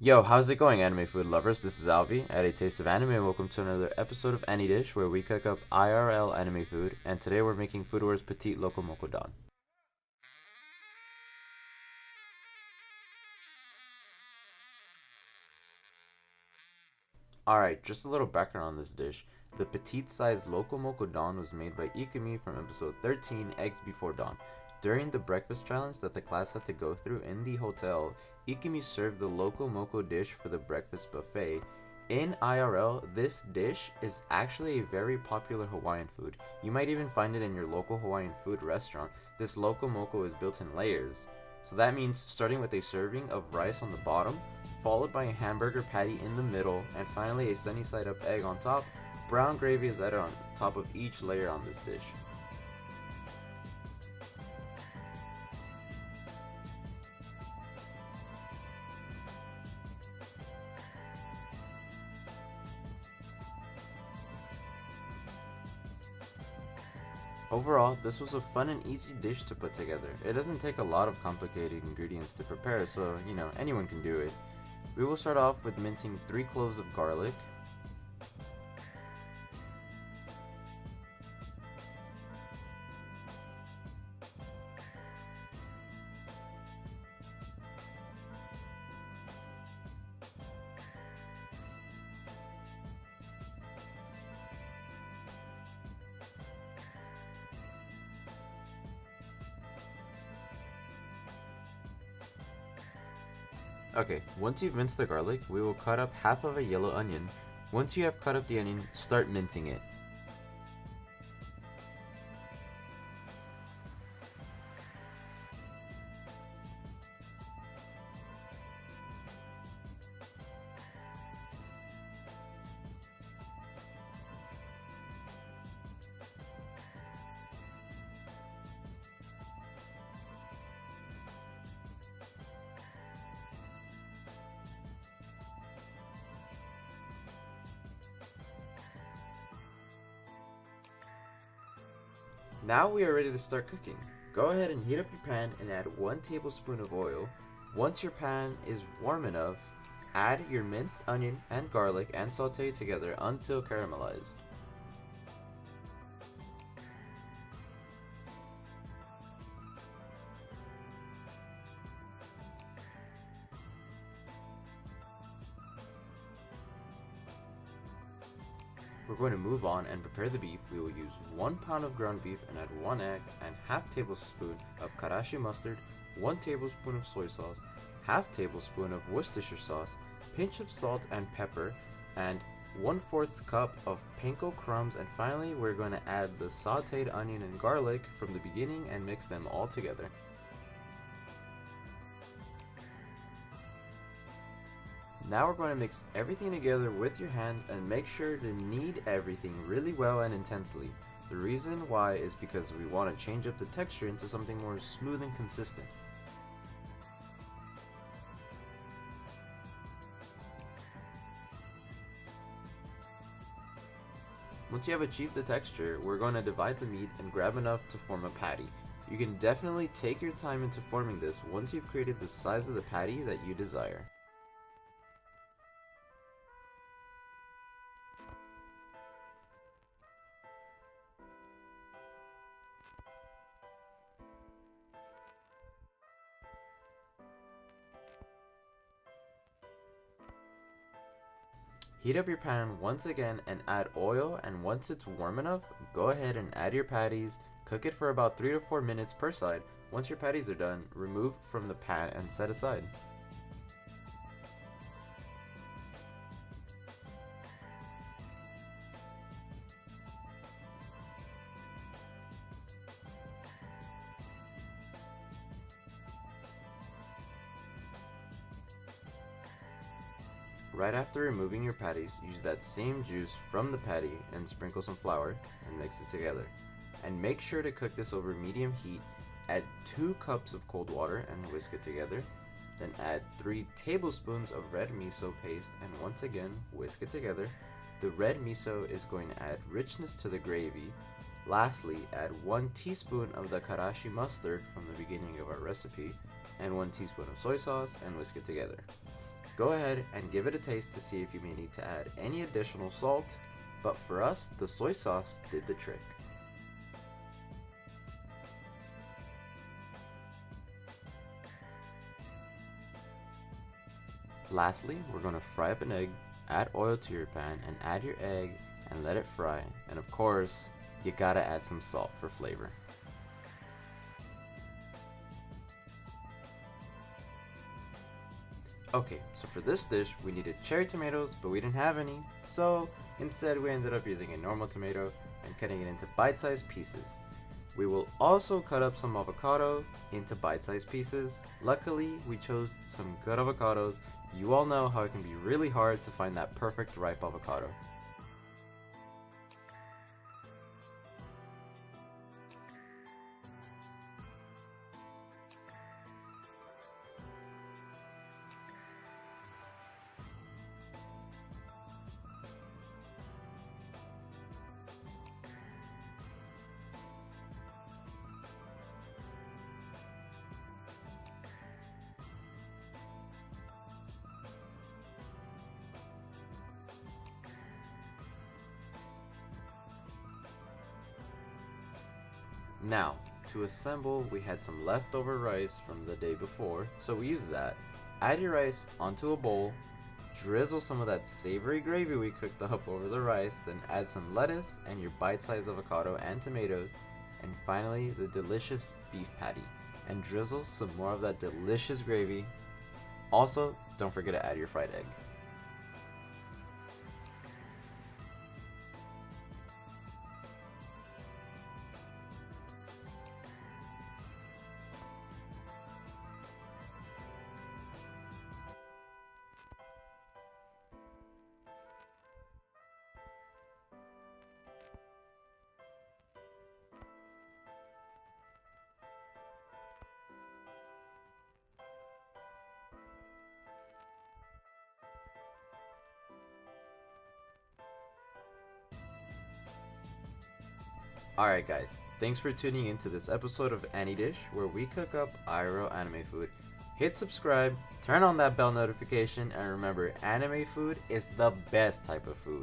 Yo, how's it going, anime food lovers? This is Alvi at A Taste of Anime, and welcome to another episode of Any Dish, where we cook up IRL anime food, and today we're making Food Wars Petit Loco Moco Don. Alright, just a little background on this dish. The petite-sized Loco Moco Don was made by Ikumi from episode 13, Eggs Before Dawn. During the breakfast challenge that the class had to go through in the hotel, Ikumi served the Loco Moco dish for the breakfast buffet. In IRL, this dish is actually a very popular Hawaiian food. You might even find it in your local Hawaiian food restaurant. This Loco Moco is built in layers. So that means starting with a serving of rice on the bottom, followed by a hamburger patty in the middle, and finally a sunny side up egg on top. Brown gravy is added on top of each layer on this dish. Overall, this was a fun and easy dish to put together. It doesn't take a lot of complicated ingredients to prepare, so anyone can do it. We will start off with mincing 3 cloves of garlic, Okay, once you've minced the garlic, we will cut up half of a yellow onion. Once you have cut up the onion, start mincing it. Now we are ready to start cooking. Go ahead and heat up your pan and add 1 tablespoon of oil. Once your pan is warm enough, add your minced onion and garlic and saute together until caramelized. We're going to move on and prepare the beef. We will use 1 pound of ground beef and add 1 egg and half tablespoon of karashi mustard, 1 tablespoon of soy sauce, half tablespoon of Worcestershire sauce, pinch of salt and pepper, and 1/4 cup of panko crumbs, and finally we're going to add the sauteed onion and garlic from the beginning and mix them all together. Now we're going to mix everything together with your hands and make sure to knead everything really well and intensely. The reason why is because we want to change up the texture into something more smooth and consistent. Once you have achieved the texture, we're going to divide the meat and grab enough to form a patty. You can definitely take your time into forming this once you've created the size of the patty that you desire. Heat up your pan once again and add oil, and once it's warm enough, go ahead and add your patties. Cook it for about 3 to 4 minutes per side. Once your patties are done, remove from the pan and set aside. Right after removing your patties, use that same juice from the patty and sprinkle some flour and mix it together. And make sure to cook this over medium heat. Add 2 cups of cold water and whisk it together. Then add 3 tablespoons of red miso paste and once again whisk it together. The red miso is going to add richness to the gravy. Lastly, add 1 teaspoon of the karashi mustard from the beginning of our recipe and 1 teaspoon of soy sauce and whisk it together. Go ahead and give it a taste to see if you may need to add any additional salt, but for us, the soy sauce did the trick. Lastly, we're going to fry up an egg, add oil to your pan, and add your egg and let it fry. And of course, you gotta add some salt for flavor. Okay, so for this dish, we needed cherry tomatoes, but we didn't have any, so instead we ended up using a normal tomato and cutting it into bite-sized pieces. We will also cut up some avocado into bite-sized pieces. Luckily, we chose some good avocados. You all know how it can be really hard to find that perfect ripe avocado. Now, to assemble, we had some leftover rice from the day before, so we used that. Add your rice onto a bowl, drizzle some of that savory gravy we cooked up over the rice, then add some lettuce and your bite-sized avocado and tomatoes, and finally the delicious beef patty, and drizzle some more of that delicious gravy. Also, don't forget to add your fried egg. Alright guys, thanks for tuning into this episode of Any Dish, where we cook up IRL anime food. Hit subscribe, turn on that bell notification, and remember, anime food is the best type of food.